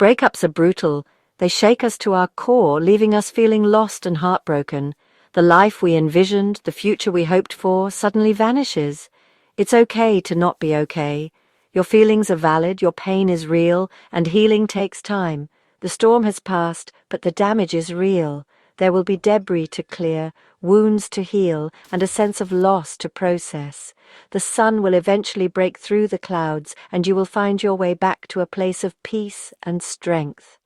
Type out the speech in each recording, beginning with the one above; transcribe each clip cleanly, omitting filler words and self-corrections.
Breakups are brutal. They shake us to our core, leaving us feeling lost and heartbroken. The life we envisioned, the future we hoped for, suddenly vanishes. It's okay to not be okay. Your feelings are valid, your pain is real, and healing takes time. The storm has passed, but the damage is real. There will be debris to clear, wounds to heal, and a sense of loss to process. The sun will eventually break through the clouds, and you will find your way back to a place of peace and strength.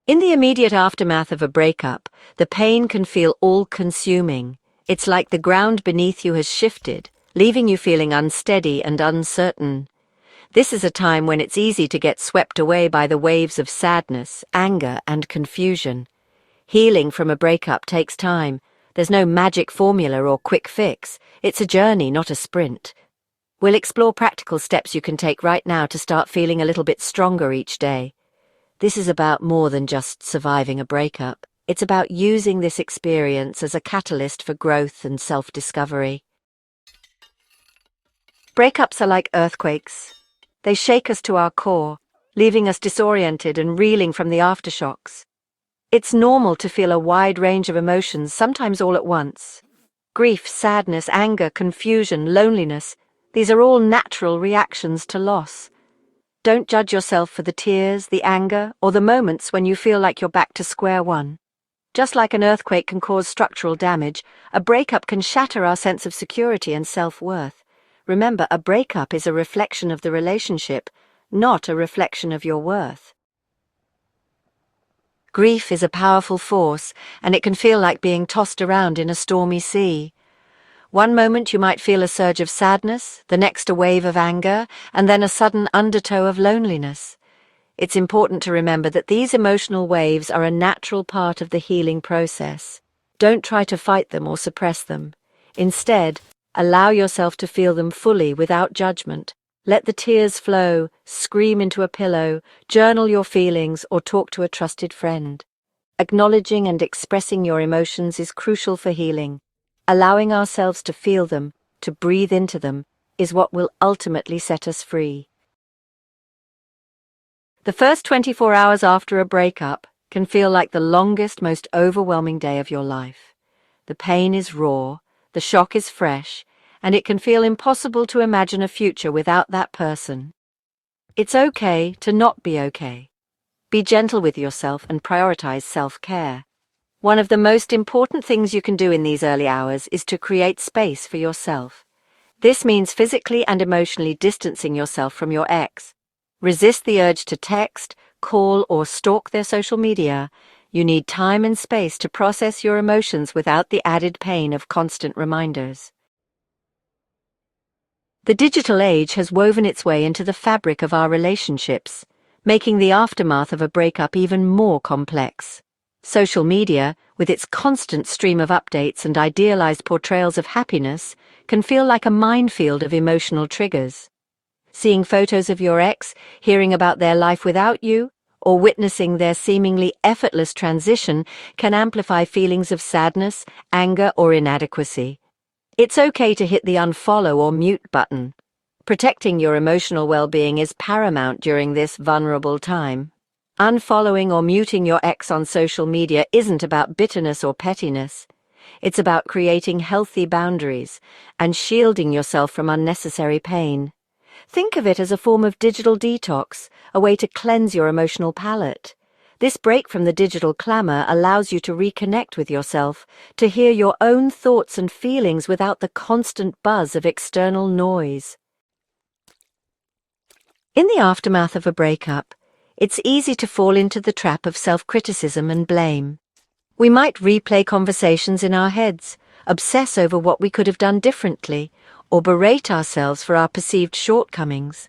In the immediate aftermath of a breakup, the pain can feel all-consuming. It's like the ground beneath you has shifted, leaving you feeling unsteady and uncertain. This is a time when it's easy to get swept away by the waves of sadness, anger, and confusion. Healing from a breakup takes time. There's no magic formula or quick fix. It's a journey, not a sprint. We'll explore practical steps you can take right now to start feeling a little bit stronger each day. This is about more than just surviving a breakup. It's about using this experience as a catalyst for growth and self-discovery. Breakups are like earthquakes. They shake us to our core, leaving us disoriented and reeling from the aftershocks. It's normal to feel a wide range of emotions, sometimes all at once. Grief, sadness, anger, confusion, loneliness, these are all natural reactions to loss. Don't judge yourself for the tears, the anger, or the moments when you feel like you're back to square one. Just like an earthquake can cause structural damage, a breakup can shatter our sense of security and self-worth. Remember, a breakup is a reflection of the relationship, not a reflection of your worth. Grief is a powerful force, and it can feel like being tossed around in a stormy sea. One moment you might feel a surge of sadness, the next a wave of anger, and then a sudden undertow of loneliness. It's important to remember that these emotional waves are a natural part of the healing process. Don't try to fight them or suppress them. Instead, allow yourself to feel them fully without judgment. Let the tears flow, scream into a pillow, journal your feelings, or talk to a trusted friend. Acknowledging and expressing your emotions is crucial for healing. Allowing ourselves to feel them, to breathe into them, is what will ultimately set us free. The first 24 hours after a breakup can feel like the longest, most overwhelming day of your life. The pain is raw, the shock is fresh, and it can feel impossible to imagine a future without that person. It's okay to not be okay. Be gentle with yourself and prioritize self-care. One of the most important things you can do in these early hours is to create space for yourself. This means physically and emotionally distancing yourself from your ex. Resist the urge to text, call, or stalk their social media. You need time and space to process your emotions without the added pain of constant reminders. The digital age has woven its way into the fabric of our relationships, making the aftermath of a breakup even more complex. Social media, with its constant stream of updates and idealized portrayals of happiness, can feel like a minefield of emotional triggers. Seeing photos of your ex, hearing about their life without you, or witnessing their seemingly effortless transition can amplify feelings of sadness, anger, or inadequacy. It's okay to hit the unfollow or mute button. Protecting your emotional well-being is paramount during this vulnerable time. Unfollowing or muting your ex on social media isn't about bitterness or pettiness. It's about creating healthy boundaries and shielding yourself from unnecessary pain. Think of it as a form of digital detox, a way to cleanse your emotional palate. This break from the digital clamor allows you to reconnect with yourself, to hear your own thoughts and feelings without the constant buzz of external noise. In the aftermath of a breakup, it's easy to fall into the trap of self-criticism and blame. We might replay conversations in our heads, obsess over what we could have done differently, or berate ourselves for our perceived shortcomings.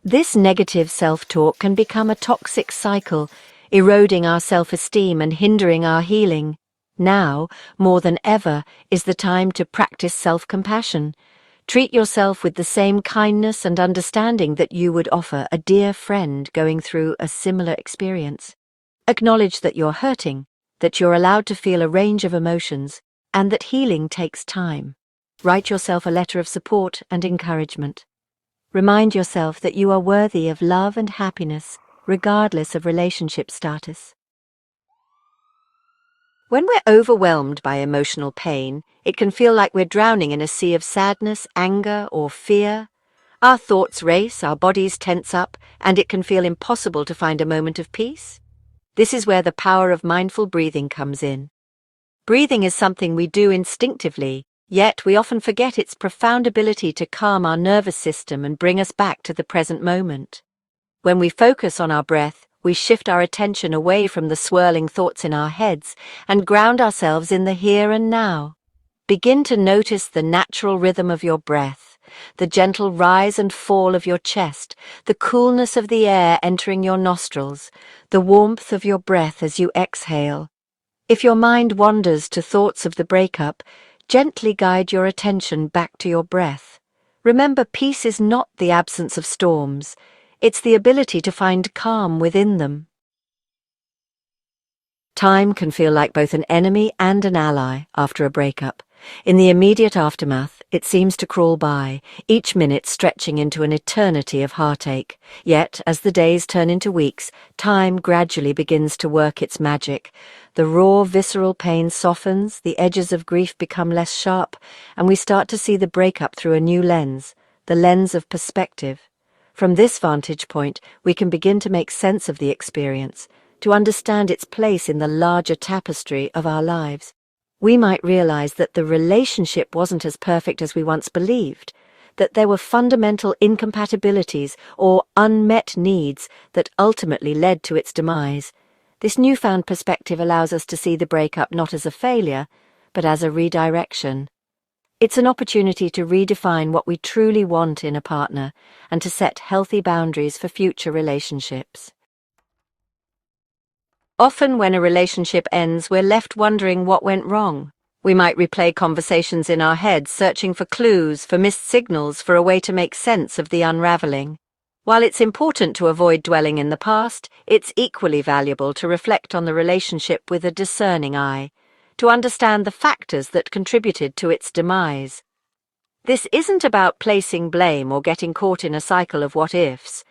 This negative self-talk can become a toxic cycle, eroding our self-esteem and hindering our healing. Now, more than ever, is the time to practice self-compassion. Treat yourself with the same kindness and understanding that you would offer a dear friend going through a similar experience. Acknowledge that you're hurting, that you're allowed to feel a range of emotions, and that healing takes time. Write yourself a letter of support and encouragement. Remind yourself that you are worthy of love and happiness, regardless of relationship status. When we're overwhelmed by emotional pain, it can feel like we're drowning in a sea of sadness, anger, or fear. Our thoughts race, our bodies tense up, and it can feel impossible to find a moment of peace. This is where the power of mindful breathing comes in. Breathing is something we do instinctively, yet we often forget its profound ability to calm our nervous system and bring us back to the present moment. When we focus on our breath, we shift our attention away from the swirling thoughts in our heads and ground ourselves in the here and now. Begin to notice the natural rhythm of your breath, the gentle rise and fall of your chest, the coolness of the air entering your nostrils, the warmth of your breath as you exhale. If your mind wanders to thoughts of the breakup, gently guide your attention back to your breath. Remember, peace is not the absence of storms. It's the ability to find calm within them. Time can feel like both an enemy and an ally after a breakup. In the immediate aftermath, it seems to crawl by, each minute stretching into an eternity of heartache. Yet, as the days turn into weeks, time gradually begins to work its magic. The raw, visceral pain softens, the edges of grief become less sharp, and we start to see the breakup through a new lens, the lens of perspective. From this vantage point, we can begin to make sense of the experience, to understand its place in the larger tapestry of our lives. We might realize that the relationship wasn't as perfect as we once believed, that there were fundamental incompatibilities or unmet needs that ultimately led to its demise. This newfound perspective allows us to see the breakup not as a failure, but as a redirection. It's an opportunity to redefine what we truly want in a partner and to set healthy boundaries for future relationships. Often when a relationship ends, we're left wondering what went wrong. We might replay conversations in our heads, searching for clues, for missed signals, for a way to make sense of the unraveling. While it's important to avoid dwelling in the past, it's equally valuable to reflect on the relationship with a discerning eye, to understand the factors that contributed to its demise. This isn't about placing blame or getting caught in a cycle of what-ifs.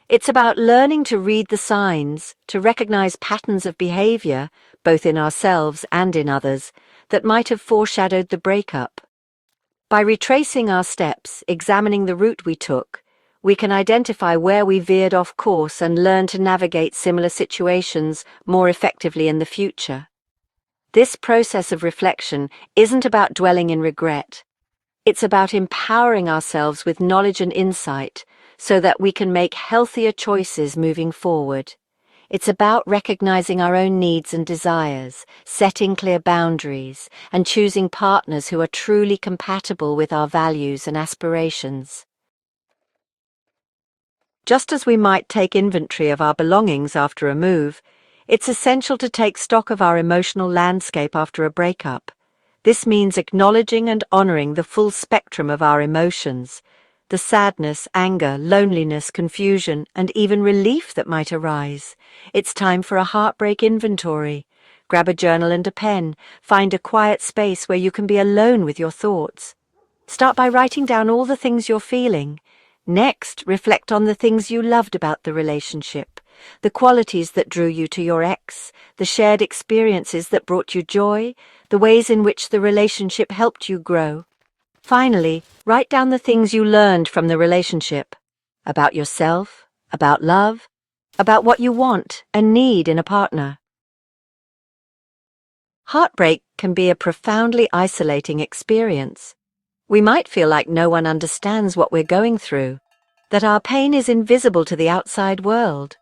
It's about learning to read the signs, to recognize patterns of behavior, both in ourselves and in others, that might have foreshadowed the breakup. By retracing our steps, examining the route we took, we can identify where we veered off course and learn to navigate similar situations more effectively in the future. This process of reflection isn't about dwelling in regret. It's about empowering ourselves with knowledge and insight so that we can make healthier choices moving forward. It's about recognizing our own needs and desires, setting clear boundaries, and choosing partners who are truly compatible with our values and aspirations. Just as we might take inventory of our belongings after a move, it's essential to take stock of our emotional landscape after a breakup. This means acknowledging and honoring the full spectrum of our emotions, the sadness, anger, loneliness, confusion, and even relief that might arise. It's time for a heartbreak inventory. Grab a journal and a pen. Find a quiet space where you can be alone with your thoughts. Start by writing down all the things you're feeling. Next, reflect on the things you loved about the relationship, the qualities that drew you to your ex, the shared experiences that brought you joy, the ways in which the relationship helped you grow. Finally, write down the things you learned from the relationship, about yourself, about love, about what you want and need in a partner. Heartbreak can be a profoundly isolating experience. We might feel like no one understands what we're going through, that our pain is invisible to the outside world.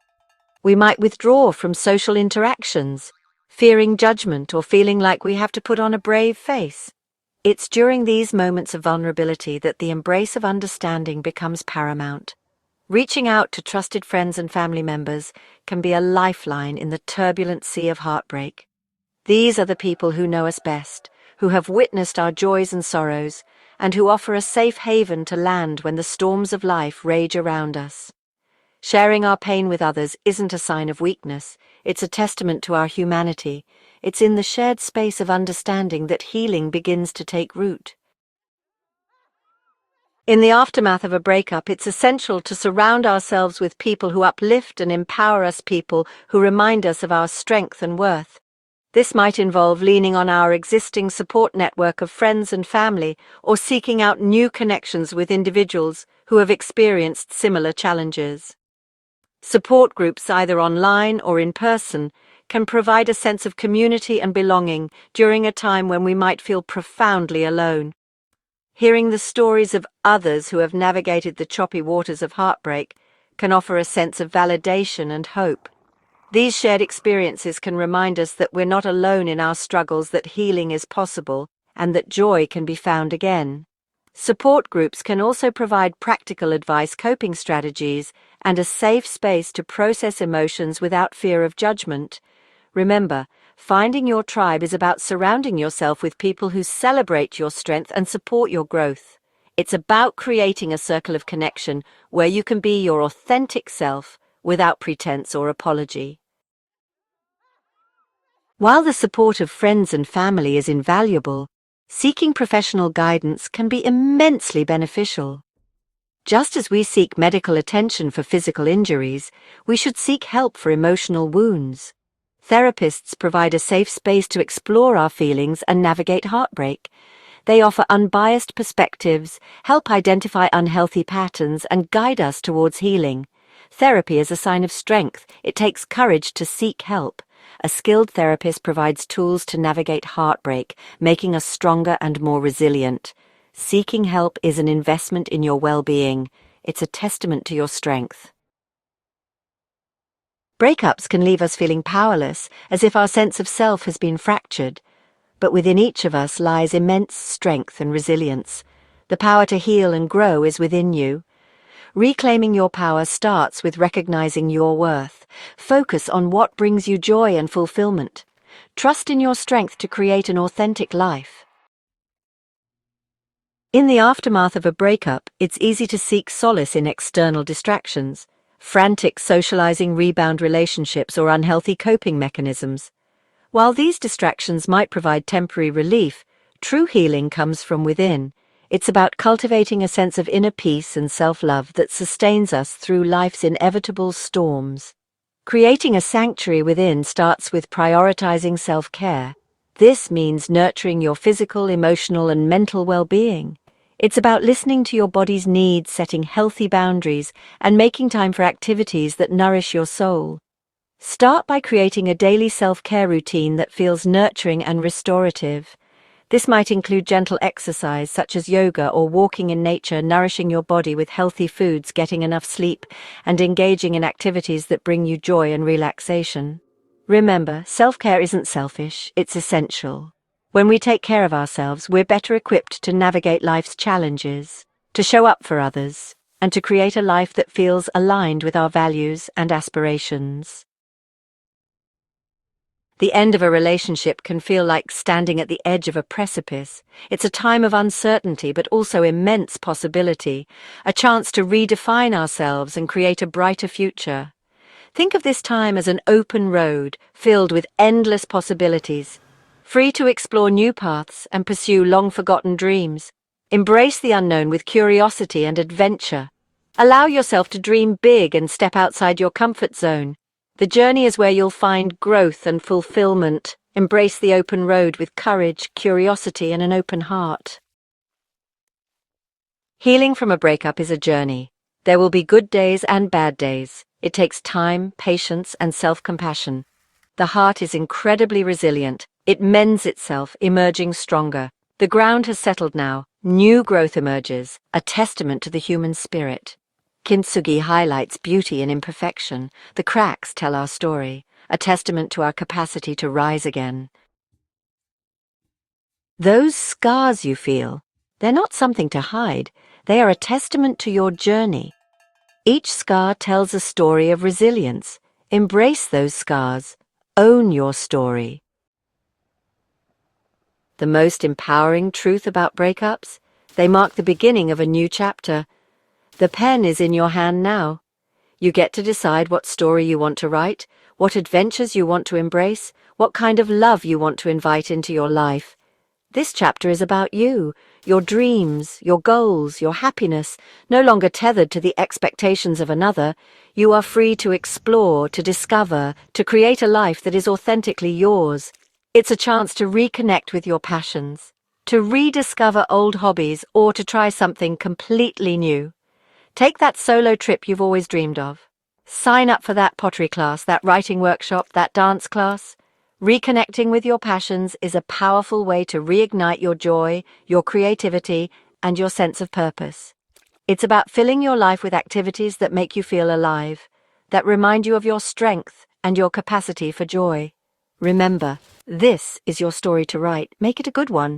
We might withdraw from social interactions, fearing judgment or feeling like we have to put on a brave face. It's during these moments of vulnerability that the embrace of understanding becomes paramount. Reaching out to trusted friends and family members can be a lifeline in the turbulent sea of heartbreak. These are the people who know us best, who have witnessed our joys and sorrows, and who offer a safe haven to land when the storms of life rage around us. Sharing our pain with others isn't a sign of weakness, it's a testament to our humanity. It's in the shared space of understanding that healing begins to take root. In the aftermath of a breakup, it's essential to surround ourselves with people who uplift and empower us, people who remind us of our strength and worth. This might involve leaning on our existing support network of friends and family, or seeking out new connections with individuals who have experienced similar challenges. Support groups, either online or in person, can provide a sense of community and belonging during a time when we might feel profoundly alone. Hearing the stories of others who have navigated the choppy waters of heartbreak can offer a sense of validation and hope. These shared experiences can remind us that we're not alone in our struggles, that healing is possible, and that joy can be found again. Support groups can also provide practical advice, coping strategies, and a safe space to process emotions without fear of judgment. Remember, finding your tribe is about surrounding yourself with people who celebrate your strength and support your growth. It's about creating a circle of connection where you can be your authentic self without pretense or apology. While the support of friends and family is invaluable, seeking professional guidance can be immensely beneficial. Just as we seek medical attention for physical injuries, we should seek help for emotional wounds. Therapists provide a safe space to explore our feelings and navigate heartbreak. They offer unbiased perspectives, help identify unhealthy patterns, and guide us towards healing. Therapy is a sign of strength. It takes courage to seek help. A skilled therapist provides tools to navigate heartbreak, making us stronger and more resilient. Seeking help is an investment in your well-being. It's a testament to your strength. Breakups can leave us feeling powerless, as if our sense of self has been fractured. But within each of us lies immense strength and resilience. The power to heal and grow is within you. Reclaiming your power starts with recognizing your worth. Focus on what brings you joy and fulfillment. Trust in your strength to create an authentic life. In the aftermath of a breakup, it's easy to seek solace in external distractions, frantic socializing, rebound relationships, or unhealthy coping mechanisms. While these distractions might provide temporary relief, true healing comes from within. It's about cultivating a sense of inner peace and self-love that sustains us through life's inevitable storms. Creating a sanctuary within starts with prioritizing self-care. This means nurturing your physical, emotional, and mental well-being. It's about listening to your body's needs, setting healthy boundaries, and making time for activities that nourish your soul. Start by creating a daily self-care routine that feels nurturing and restorative. This might include gentle exercise such as yoga or walking in nature, nourishing your body with healthy foods, getting enough sleep, and engaging in activities that bring you joy and relaxation. Remember, self-care isn't selfish, it's essential. When we take care of ourselves, we're better equipped to navigate life's challenges, to show up for others, and to create a life that feels aligned with our values and aspirations. The end of a relationship can feel like standing at the edge of a precipice. It's a time of uncertainty, but also immense possibility, a chance to redefine ourselves and create a brighter future. Think of this time as an open road filled with endless possibilities, free to explore new paths and pursue long-forgotten dreams. Embrace the unknown with curiosity and adventure. Allow yourself to dream big and step outside your comfort zone. The journey is where you'll find growth and fulfillment. Embrace the open road with courage, curiosity, and an open heart. Healing from a breakup is a journey. There will be good days and bad days. It takes time, patience, and self-compassion. The heart is incredibly resilient. It mends itself, emerging stronger. The ground has settled now. New growth emerges, a testament to the human spirit. Kintsugi highlights beauty in imperfection. The cracks tell our story, a testament to our capacity to rise again. Those scars you feel, they're not something to hide. They are a testament to your journey. Each scar tells a story of resilience. Embrace those scars. Own your story. The most empowering truth about breakups? They mark the beginning of a new chapter. The pen is in your hand now. You get to decide what story you want to write, what adventures you want to embrace, what kind of love you want to invite into your life. This chapter is about you, your dreams, your goals, your happiness, no longer tethered to the expectations of another. You are free to explore, to discover, to create a life that is authentically yours. It's a chance to reconnect with your passions, to rediscover old hobbies, or to try something completely new. Take that solo trip you've always dreamed of. Sign up for that pottery class, that writing workshop, that dance class. Reconnecting with your passions is a powerful way to reignite your joy, your creativity, and your sense of purpose. It's about filling your life with activities that make you feel alive, that remind you of your strength and your capacity for joy. Remember, this is your story to write. Make it a good one.